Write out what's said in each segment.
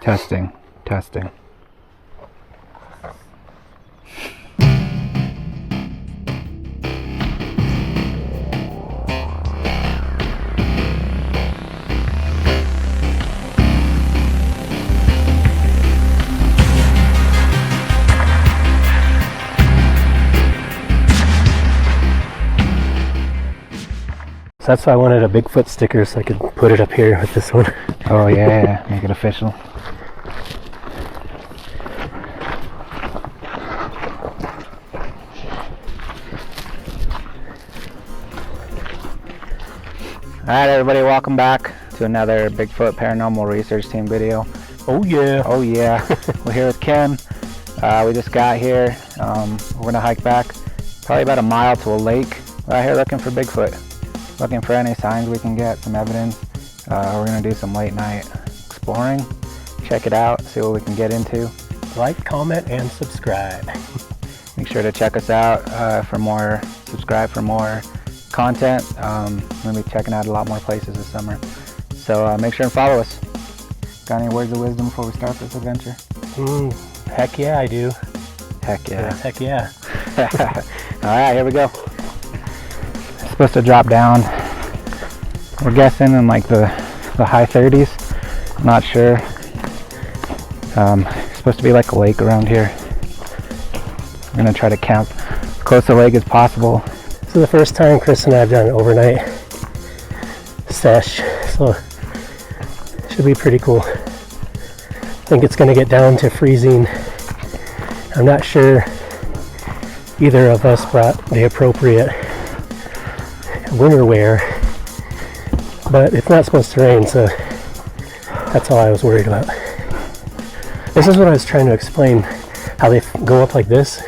Testing, testing. So that's why I wanted a Bigfoot sticker so I could put it up here with this one. Oh yeah, make it official. Alright everybody, welcome back to another Bigfoot Paranormal Research Team video. Oh yeah. Oh yeah. We're here with Ken. We just got here. We're gonna hike back probably about a mile to a lake. We're out here looking for Bigfoot. Looking for any signs we can get, some evidence. We're gonna do some late night exploring. Check it out, see what we can get into. Like, comment, and subscribe. Make sure to check us out for more, subscribe for more content. We're gonna be checking out a lot more places this summer. So make sure and follow us. Got any words of wisdom before we start this adventure? Heck yeah, I do. Heck yeah. Yes, heck yeah. Alright, here we go. It's supposed to drop down. We're guessing in like the high 30s. I'm not sure. It's supposed to be like a lake around here. We're gonna try to camp as close to the lake as possible. This is the first time Chris and I have done an overnight sesh, so it should be pretty cool. I think it's gonna get down to freezing. I'm not sure either of us brought the appropriate winter wear, but it's not supposed to rain, so that's all I was worried about. This is what I was trying to explain, how they go up like this,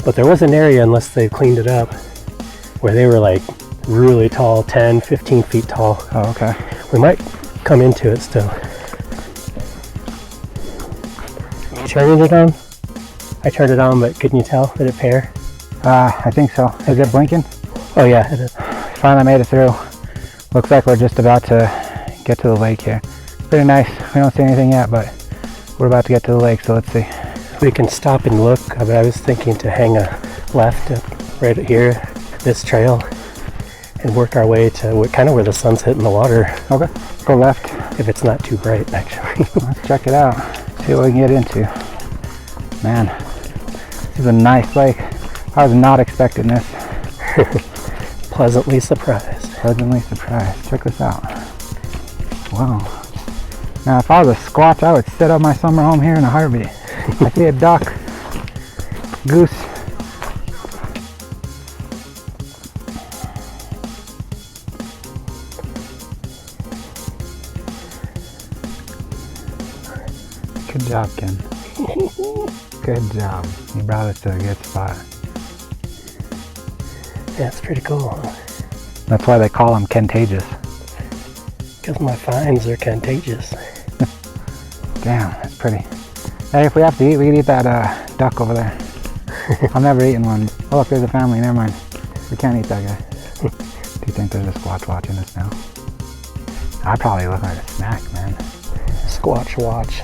but there was an area, unless they've cleaned it up, where they were like really tall, 10, 15 feet tall. Oh, okay. We might come into it still. You turning it on? I turned it on, but couldn't you tell? Did it pair? I think so. Is it blinking? Oh yeah, it is. Finally made it through. Looks like we're just about to get to the lake here. It's pretty nice. We don't see anything yet, but we're about to get to the lake, so let's see. We can stop and look, but I was thinking to hang a left right here, this trail, and work our way to kind of where the sun's hitting the water. Okay, go left. If it's not too bright, actually. Let's check it out. See what we can get into. Man, this is a nice lake. I was not expecting this. Pleasantly surprised. Pleasantly surprised. Check this out. Wow. Now, if I was a Squatch, I would set up my summer home here in a heartbeat. I see a duck, goose. Good job, Ken. Good job. You brought us to a good spot. Yeah, it's pretty cool. That's why they call them contagious. Because my finds are contagious. Damn, that's pretty. Hey, if we have to eat, we can eat that duck over there. I've never eaten one. Oh, look, there's a family. Never mind. We can't eat that guy. Do you think there's a Squatch watching us now? I probably look like a snack, man. Squatch watch.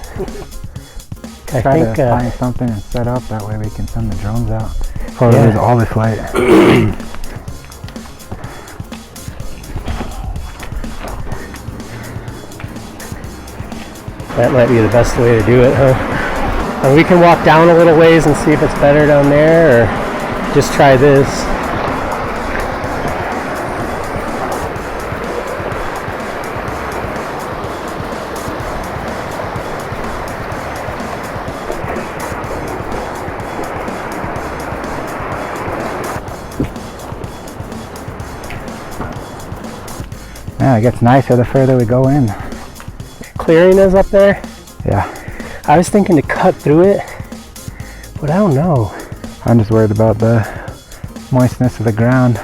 I try to find something and set up. That way we can send the drones out. Before we lose all this light. That might be the best way to do it, huh? And we can walk down a little ways and see if it's better down there, or just try this. Yeah, it gets nicer the further we go in. Clearing is up there? Yeah. I was thinking to cut through it, but I don't know. I'm just worried about the moistness of the ground.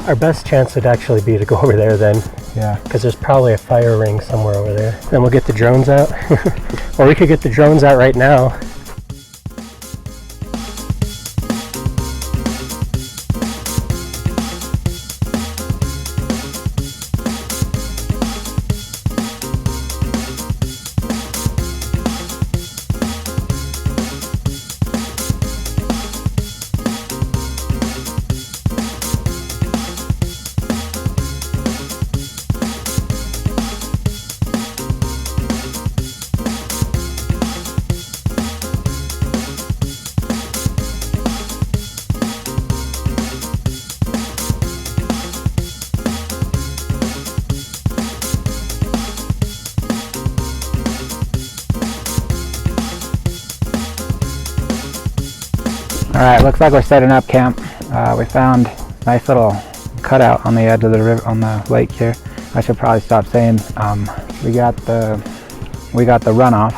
Our best chance would actually be to go over there then. Yeah. Because there's probably a fire ring somewhere over there. Then we'll get the drones out. Or we could get the drones out right now. Alright, looks like we're setting up camp. We found a nice little cutout on the edge of the river, on the lake here. I should probably stop saying we got the runoff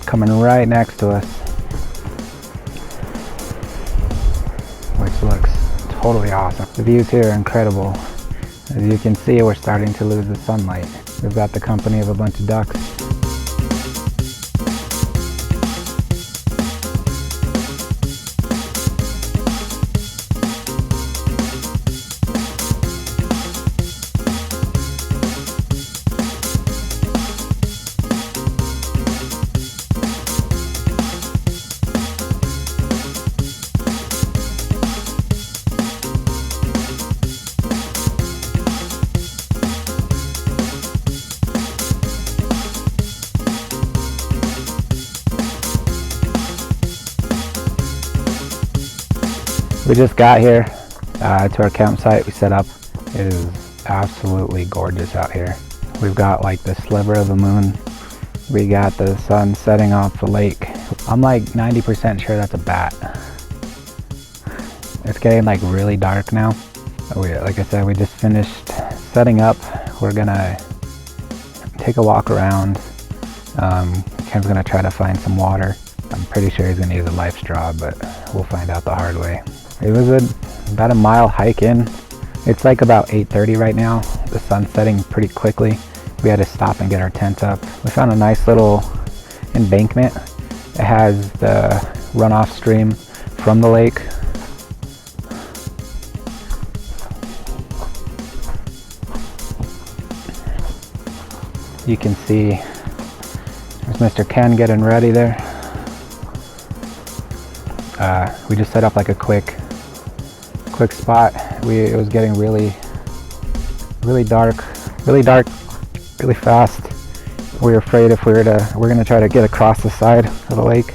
coming right next to us, which looks totally awesome. The views here are incredible. As you can see, we're starting to lose the sunlight. We've got the company of a bunch of ducks. We just got here to our campsite. We set up. It is absolutely gorgeous out here. We've got like the sliver of the moon. We got the sun setting off the lake. I'm like 90% sure that's a bat. It's getting like really dark now. Like I said, we just finished setting up. We're gonna take a walk around. Ken's gonna try to find some water. I'm pretty sure he's gonna use a life straw, but we'll find out the hard way. It was about a mile hike in. It's like about 8:30 right now. The sun's setting pretty quickly. We had to stop and get our tent up. We found a nice little embankment. It has the runoff stream from the lake. You can see there's Mr. Ken getting ready there. We just set up like a quick spot. It was getting really dark really fast. We were afraid if we're gonna try to get across the side of the lake,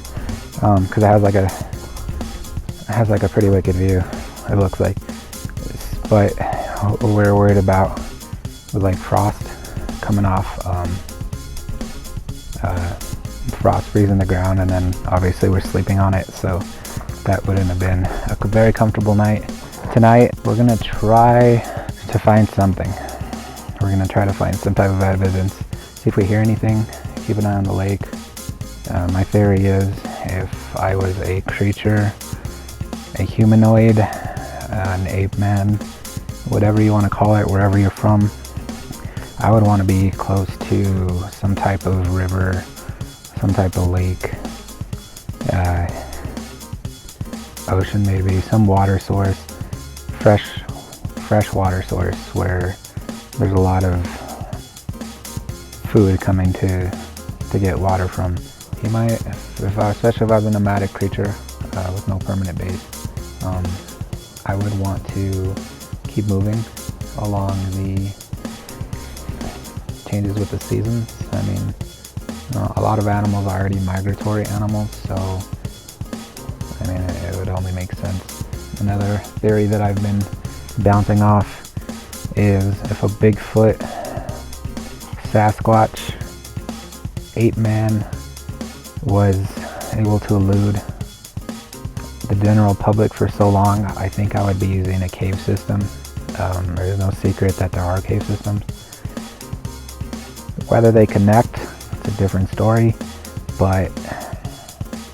because it has like a pretty wicked view, it looks like. But what we're worried about was like frost coming off, frost freezing the ground, and then obviously we're sleeping on it, so that wouldn't have been a very comfortable night. Tonight we're gonna try to find something. We're gonna try to find some type of evidence, see if we hear anything, keep an eye on the lake. My theory is if I was a creature, a humanoid, an ape man, whatever you want to call it, wherever you're from, I would want to be close to some type of river, some type of lake, ocean maybe, some water source, fresh water source where there's a lot of food coming to get water from. You might, especially if I was a nomadic creature with no permanent base, I would want to keep moving along the changes with the seasons. I mean, a lot of animals are already migratory animals, so I mean, it would only make sense. Another theory that I've been bouncing off is if a Bigfoot, Sasquatch, ape-man was able to elude the general public for so long, I think I would be using a cave system. There's no secret that there are cave systems. Whether they connect, it's a different story, but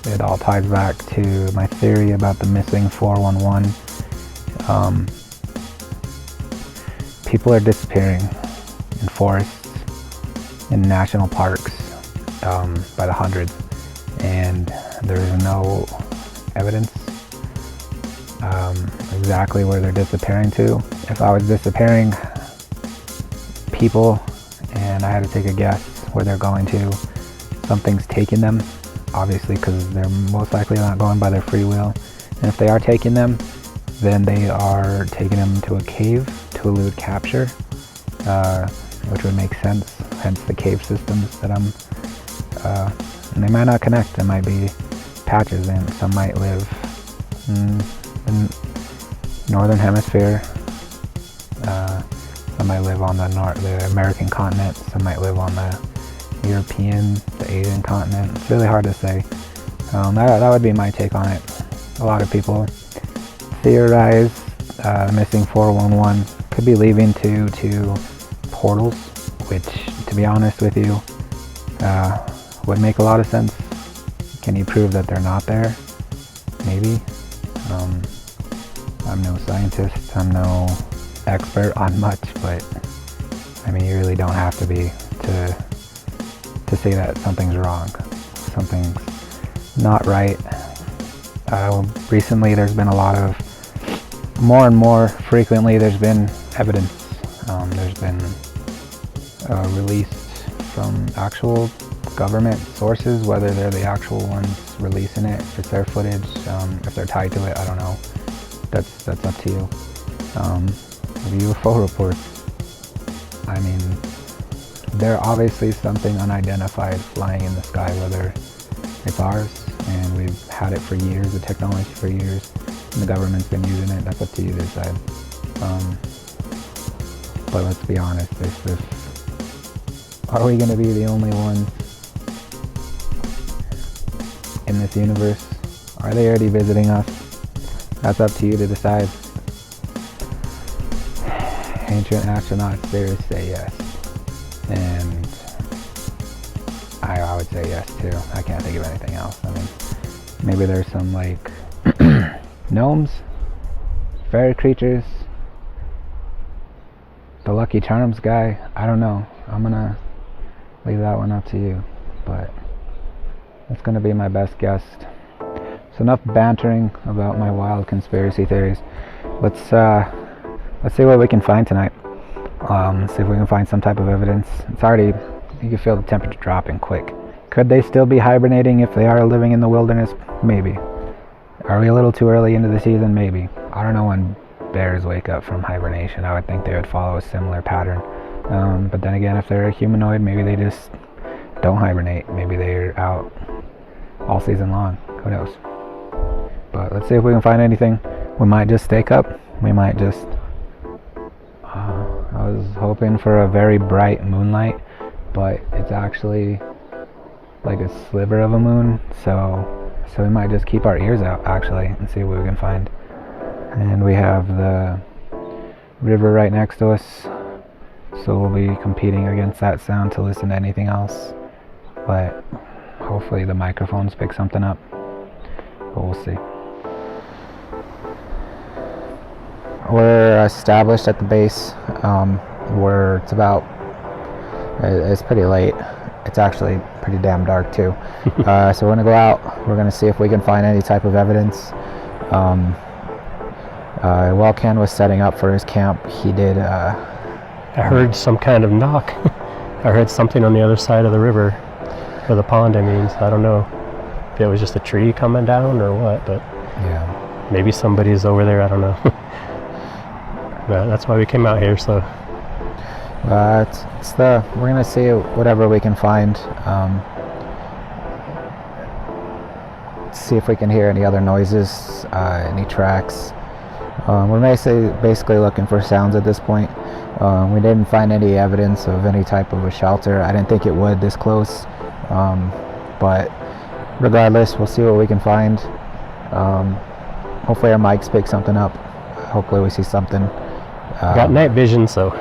it all ties back to my theory about the missing 411. People are disappearing in forests, in national parks, by the hundreds, and there's no evidence exactly where they're disappearing to. If I was disappearing people and I had to take a guess where they're going to, something's taking them, obviously, because they're most likely not going by their free will. And if they are taking them, then they are taking them to a cave to elude capture, which would make sense, hence the cave systems that and they might not connect. There might be patches, and some might live in northern hemisphere, some might live on the American continent, some might live on the European, the Asian continent. It's really hard to say. That would be my take on it. a lot of people theorize missing 411 could be leaving to portals, which, to be honest with you, would make a lot of sense. Can you prove that they're not there? Maybe. I'm no scientist, I'm no expert on much, but I mean, you really don't have to be to say that something's wrong. Something's not right. Recently there's been a lot of, more and more frequently there's been evidence. There's been released from actual government sources, whether they're the actual ones releasing it, if it's their footage, if they're tied to it, I don't know. That's up to you. UFO reports. I mean, they're obviously something unidentified flying in the sky, whether it's ours, and we've had it for years, the technology for years, and the government's been using it. That's up to you to decide. But let's be honest, are we going to be the only ones in this universe? Are they already visiting us? That's up to you to decide. Ancient astronauts theories say yes, and I would say yes too. I can't think of anything else. I mean, maybe there's some like gnomes, fairy creatures, the Lucky Charms guy. I don't know. I'm gonna leave that one up to you, but that's gonna be my best guess. So enough bantering about my wild conspiracy theories. Let's see what we can find tonight. See if we can find some type of evidence. It's already, you can feel the temperature dropping quick. Could they still be hibernating if they are living in the wilderness? Maybe. Are we a little too early into the season? Maybe. I don't know when bears wake up from hibernation. I would think they would follow a similar pattern. But then again, if they're a humanoid, maybe they just don't hibernate. Maybe they're out all season long. Who knows? But let's see if we can find anything. We might just stake up. We might just... I was hoping for a very bright moonlight, but it's actually like a sliver of a moon, so we might just keep our ears out actually and see what we can find. And we have the river right next to us, so we'll be competing against that sound to listen to anything else, but hopefully the microphones pick something up, but we'll see. We're established at the base, where it's pretty late. It's actually pretty damn dark too. So we're gonna go out, we're gonna see if we can find any type of evidence. While Ken was setting up for his camp, he did... I heard some kind of knock. I heard something on the other side of the river, or the pond I mean, so I don't know if it was just a tree coming down or what, but yeah, maybe somebody's over there, I don't know. But that's why we came out here, so... we're gonna see whatever we can find. See if we can hear any other noises, any tracks. We're basically looking for sounds at this point. We didn't find any evidence of any type of a shelter. I didn't think it would this close, but regardless, we'll see what we can find. Hopefully our mics pick something up. Hopefully we see something. Got night vision, so...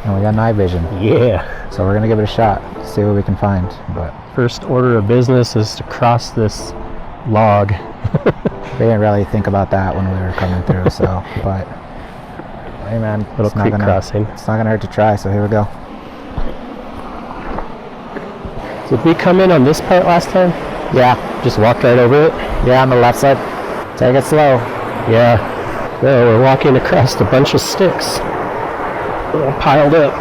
And we got night vision. Yeah. So we're gonna give it a shot, see what we can find. But first order of business is to cross this log. we didn't really think about that when we were coming through, so, but hey man, little creek crossing. It's not gonna hurt to try, so here we go. Did we come in on this part last time? Yeah. Just walked right over it? Yeah, on the left side. Take it slow. Yeah. Well, we're walking across a bunch of sticks. All piled up.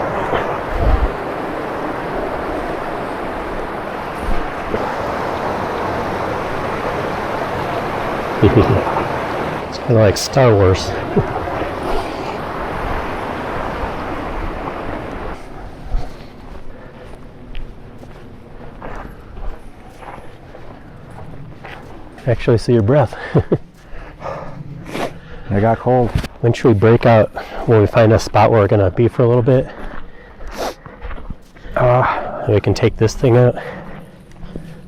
It's kind of like Star Wars. Actually see your breath. It got cold. When should we break out? When we find a spot where we're gonna be for a little bit? We can take this thing out.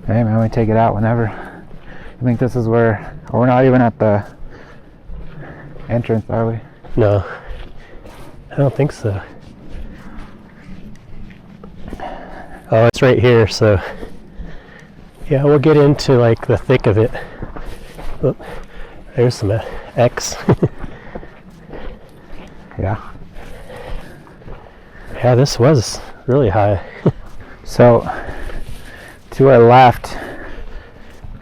Hey man, we take it out whenever. I think this is where, oh, we're not even at the entrance, are we? No, I don't think so. Oh, it's right here, so yeah, we'll get into like the thick of it. Oh, there's some X. Yeah. Yeah, this was really high. So, to our left,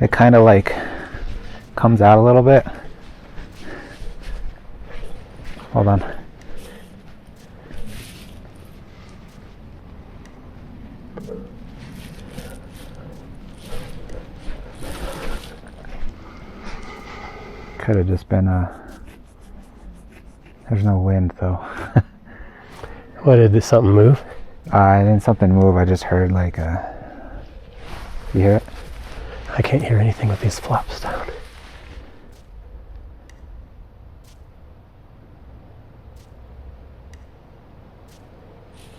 it kind of like comes out a little bit. Hold on. Could have just been there's no wind though. What, did something move? Didn't something move, I just heard like you hear it? I can't hear anything with these flops down.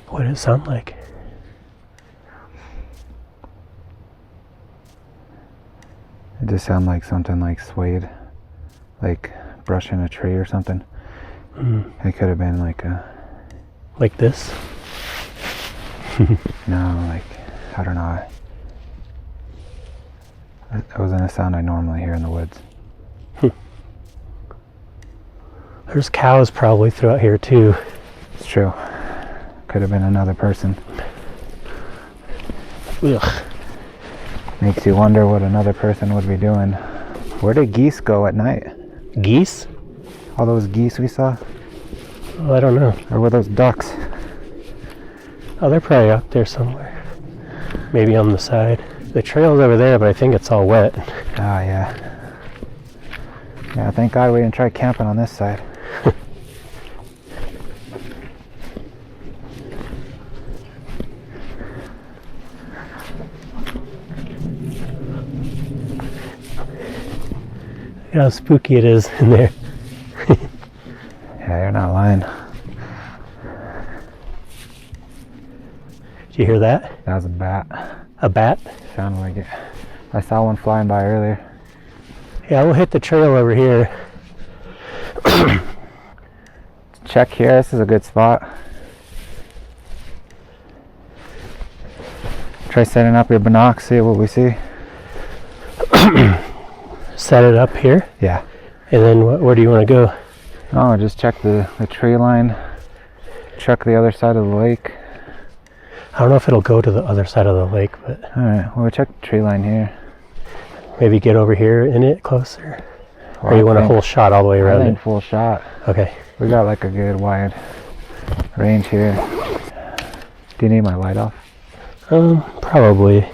What did it sound like? It just sounded like something like swayed, like brushing a tree or something. It could have been like a... Like this? No, like, I don't know. That wasn't a sound I normally hear in the woods. There's cows probably throughout here too. It's true. Could have been another person. Ugh. Makes you wonder what another person would be doing. Where did geese go at night? Geese? All those geese we saw? Oh, I don't know. Or were those ducks? Oh, they're probably up there somewhere. Maybe on the side. The trail's over there, but I think it's all wet. Ah, yeah. Yeah, thank God we didn't try camping on this side. Look how spooky it is in there. Yeah, you're not lying. Did you hear that? That was a bat. A bat? Sounded like it. I saw one flying by earlier. Yeah, we'll hit the trail over here. Check here, this is a good spot. Try setting up your binocs, see what we see. Set it up here, Yeah. and then where do you want to go? Oh, just check the tree line. Check the other side of the lake. I don't know if it'll go to the other side of the lake, but Alright, well, check the tree line here. maybe get over here in it closer. Well, Or you I want a think- whole shot all the way I around think it? full shot. Okay. We got like a good wide range here. Do you need my light off? Probably.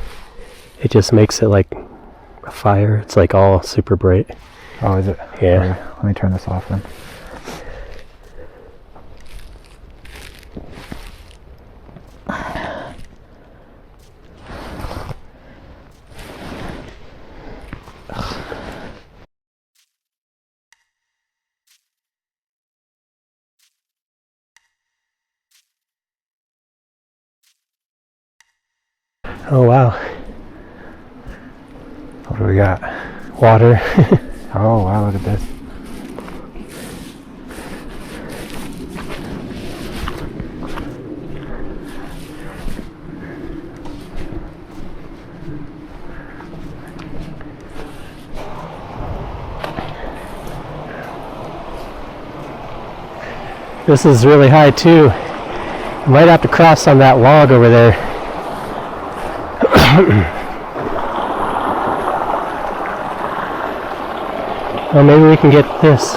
It just makes it like a fire. It's like all super bright. Oh, is it? Yeah. Okay, let me turn this off then. Oh wow. What do we got? Water. Oh wow, look at this. This is really high too. You might have to cross on that log over there. Well, maybe we can get this.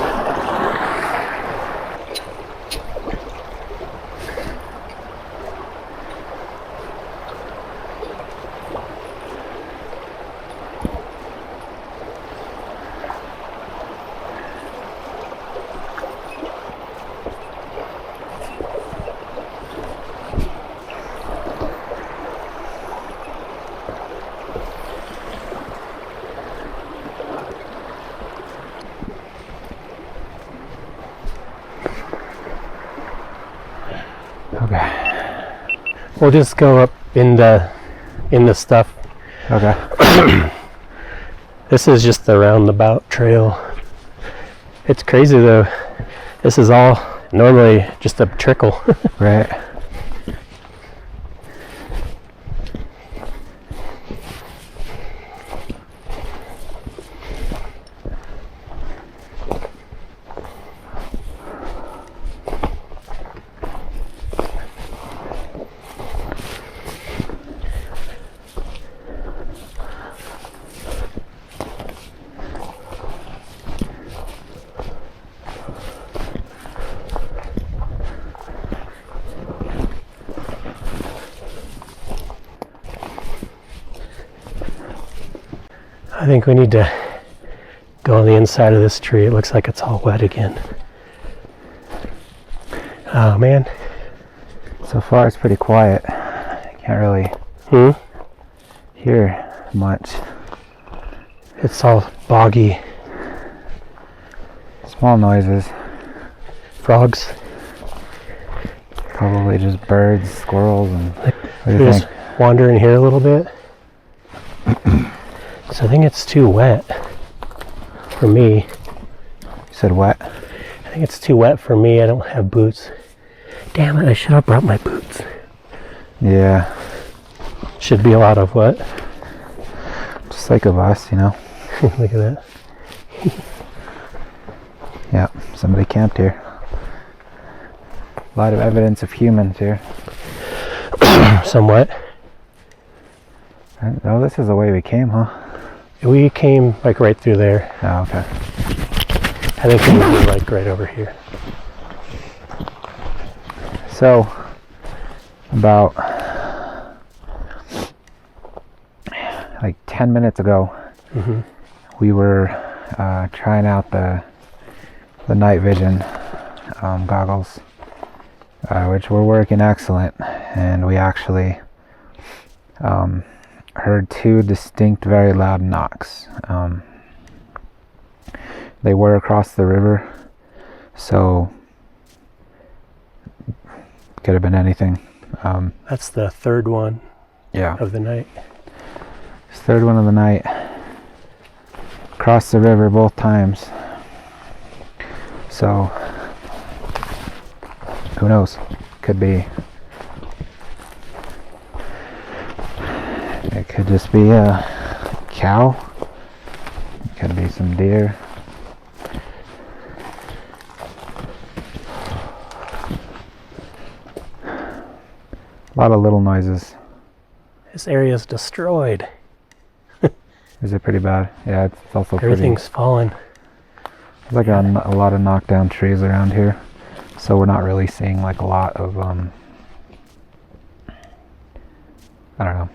Okay. We'll just go up in the stuff. Okay. This is just the roundabout trail. It's crazy though. This is all normally just a trickle. Right. I think we need to go on the inside of this tree. It looks like it's all wet again. Oh man. So far it's pretty quiet. Can't really hear much. It's all boggy. Small noises. Frogs. Probably just birds, squirrels, and what do you Just think? wandering here a little bit. So I think it's too wet for me. You said wet? I think it's too wet for me. I don't have boots. Damn it, I should have brought my boots. Yeah. Should be a lot of what? Just like a bus, you know? Look at that. Yeah, somebody camped here. A lot of evidence of humans here. Somewhat. Oh, this is the way we came, huh? We came like right through there. Oh, okay. I think we were like right over here. So, about like 10 minutes ago, we were trying out the night vision goggles, which were working excellent, and we actually heard two distinct, very loud knocks. They were across the river, so could have been anything. That's the third one Yeah. of the night. Third one of the night. Across the river both times. So, who knows? Could be. It could just be a cow. It could be some deer. A lot of little noises. This area is destroyed. Is it pretty bad? Yeah, it's also Everything's fallen. There's like a lot of knockdown trees around here, so we're not really seeing like a lot of I don't know,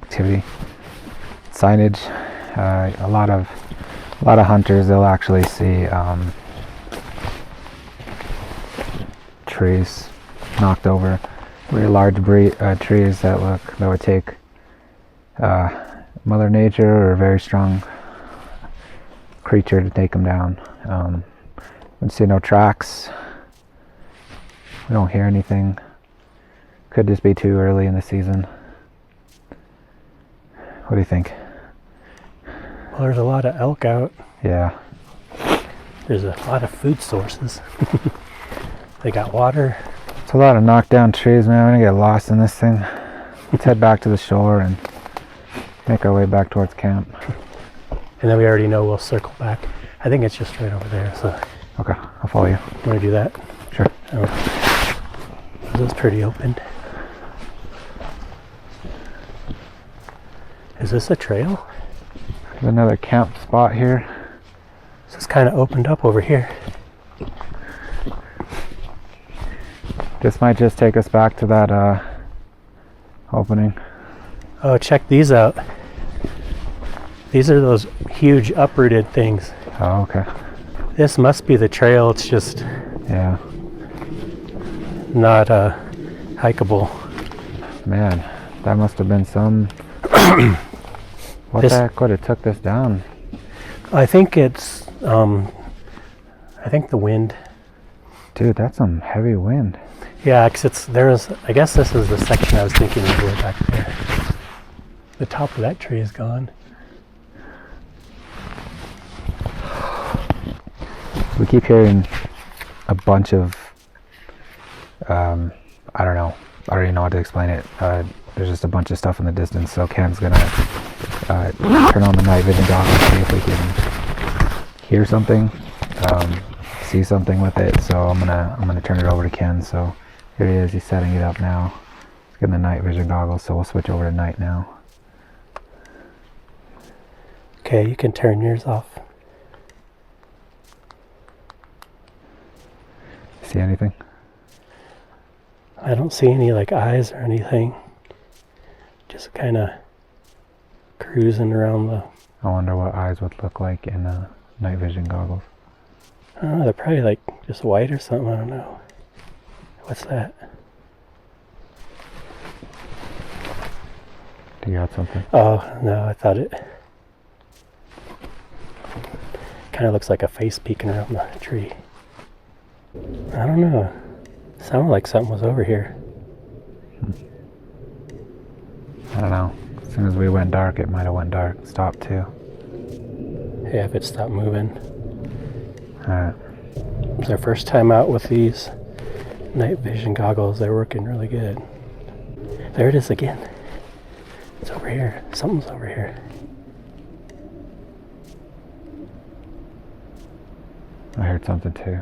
activity, signage. A lot of hunters, they'll actually see trees knocked over, really large trees that would take Mother Nature or a very strong creature to take them down. We see no tracks. We don't hear anything. Could just be too early in the season. What do you think? Well, there's a lot of elk out. Yeah. There's a lot of food sources. They got water. It's a lot of knockdown trees, man. We're gonna get lost in this thing. Let's head back to the shore and make our way back towards camp. And then we already know we'll circle back. I think it's just right over there, so. Okay, I'll follow you. You want to do that? Sure. Oh. This is pretty open. Is this a trail? There's another camp spot here. This is kind of opened up over here. This might just take us back to that opening. Oh, check these out. These are those huge uprooted things. Oh, okay. This must be the trail. It's just Yeah. not hikeable. Man, that must have been some... What the heck would have took this down? I think it's, I think the wind. Dude, that's some heavy wind. Yeah, because I guess this is the section I was thinking of way back there. The top of that tree is gone. we keep hearing a bunch of, I don't know, I don't even know how to explain it. There's just a bunch of stuff in the distance, so Ken's gonna turn on the night vision goggles, see if we can hear something, see something with it. So I'm gonna turn it over to Ken. So here he is, he's setting it up now. He's getting the night vision goggles, so we'll switch over to night now. Okay, you can turn yours off. See anything? I don't see any like eyes or anything. Just kind of cruising around the... I wonder what eyes would look like in night vision goggles. I don't know, they're probably like just white or something, I don't know. What's that? Do you got something? Oh, no, I thought it kind of looks like a face peeking around the tree. I don't know. Sounded like something was over here. I don't know. As soon as we went dark, it might have went dark. Stopped too. Yeah, if it stopped moving. Alright. It's our first time out with these night vision goggles. They're working really good. There it is again. It's over here. Something's over here. I heard something too.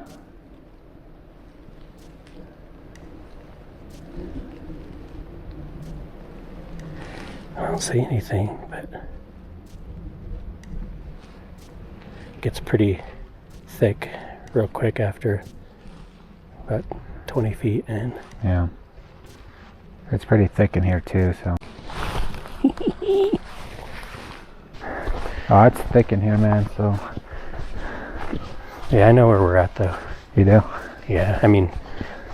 I don't see anything, but it gets pretty thick real quick after about 20 feet in. Yeah. It's pretty thick in here too, so. Oh, it's thick in here, man, so. Yeah, I know where we're at though. You do? Yeah, I mean,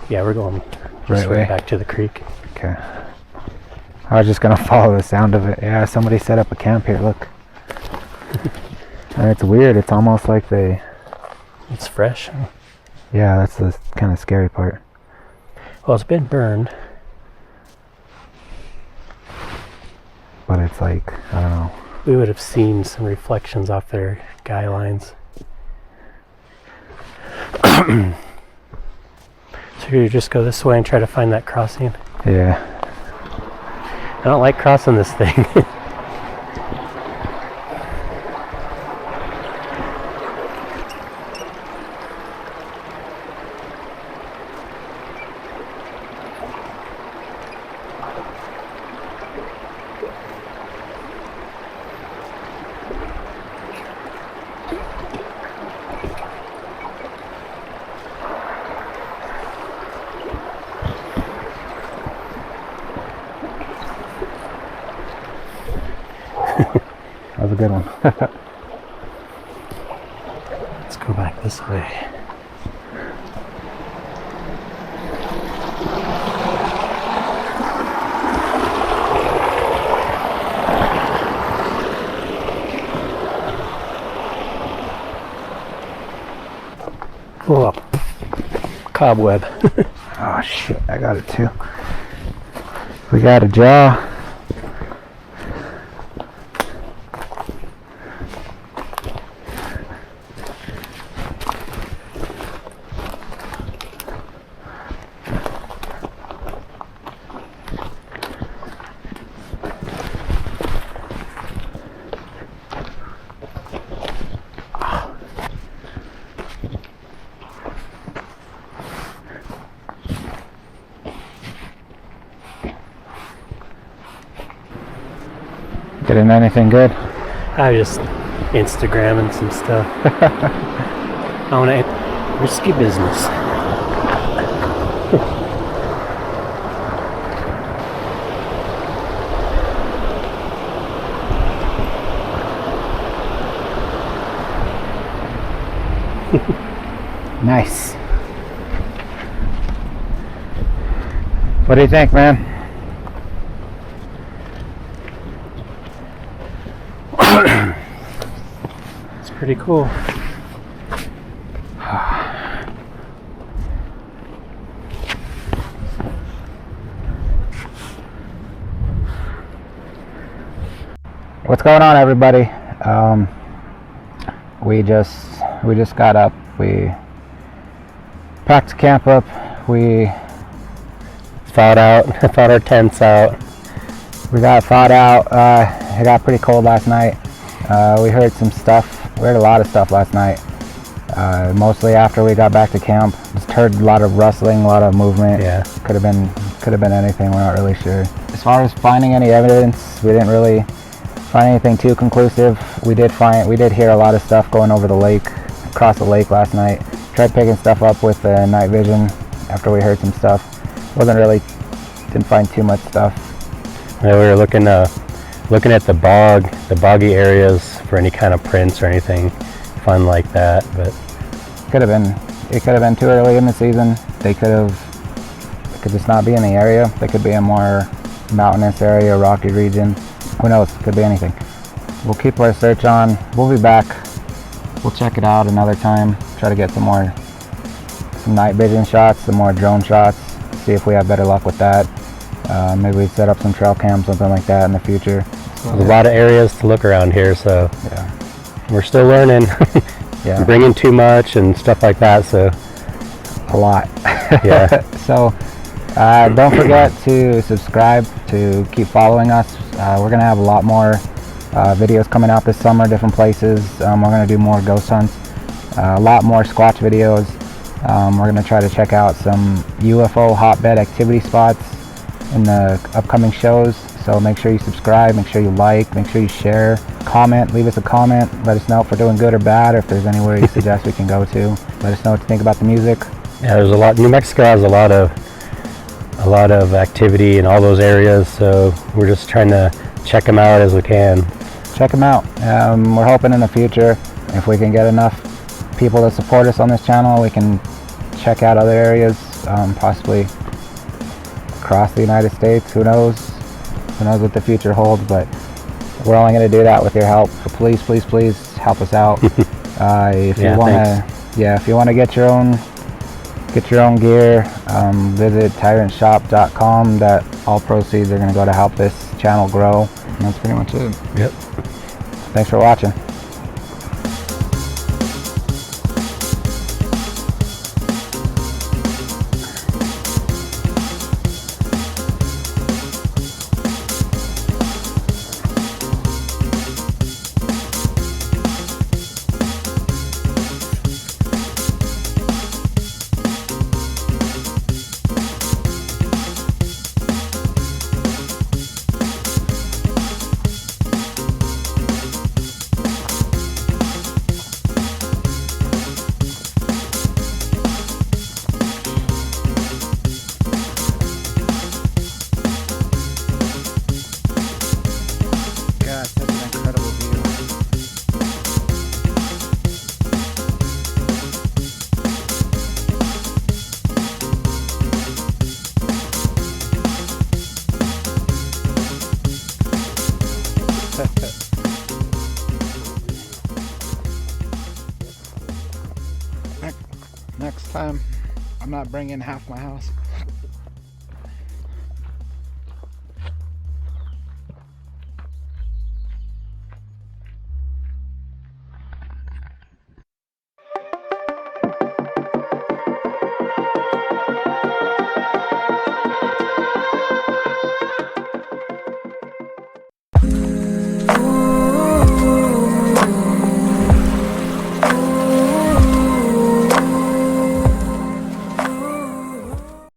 yeah, we're going Right way? back to the creek. Okay. I was just gonna follow the sound of it. Yeah, somebody set up a camp here, look. And it's weird, it's almost like they... It's fresh. Yeah, that's the kind of scary part. Well, it's been burned. But it's like, I don't know. We would have seen some reflections off their guy lines. So you just go this way and try to find that crossing? Yeah. I don't like crossing this thing. That was a good one. Let's go back this way. Oh, cobweb. Oh shit, I got it too. We got a jaw. Getting anything good? I was just Instagramming some stuff. I want to risky business. Nice. What do you think, man? It's pretty cool. What's going on, everybody? We just got up We packed the camp up. We thawed out, thawed our tents out. We got thawed out. It got pretty cold last night. We heard some stuff. We heard a lot of stuff last night. Mostly after we got back to camp. Just heard a lot of rustling, a lot of movement. Yeah. Could have been anything. We're not really sure. As far as finding any evidence, we didn't really find anything too conclusive. We did hear a lot of stuff going over the lake, across the lake last night. Tried picking stuff up with the night vision after we heard some stuff. Didn't find too much stuff. Yeah, we were looking at the boggy areas for any kind of prints or anything fun like that, but it could have been too early in the season. They could just not be in the area. They could be in more mountainous area, rocky region. Who knows? Could be anything. We'll keep our search on. We'll be back. We'll check it out another time. Try to get some night vision shots, some more drone shots. See if we have better luck with that. Maybe we set up some trail cams, something like that in the future. There's a lot of areas to look around here, so yeah, we're still learning. Yeah, bringing too much and stuff like that, so a lot. Yeah. So don't forget to subscribe, to keep following us. We're gonna have a lot more videos coming out this summer, different places. We're gonna do more ghost hunts, a lot more Squatch videos. We're gonna try to check out some UFO hotbed activity spots in the upcoming shows. So make sure you subscribe, make sure you like, make sure you share, comment, leave us a comment, let us know if we're doing good or bad, or if there's anywhere you suggest we can go to. Let us know what you think about the music. Yeah, there's a lot. New Mexico has a lot of activity in all those areas, so we're just trying to check them out as we can. Check them out. We're hoping in the future, if we can get enough people to support us on this channel, we can check out other areas, possibly across the United States. Who knows? Who knows what the future holds, but we're only going to do that with your help. So please, please, please help us out. If you want to get your own gear, visit tyrantshop.com. That all proceeds are going to go to help this channel grow. And that's pretty much it. Yep. Thanks for watching. Next time, I'm not bringing half my house.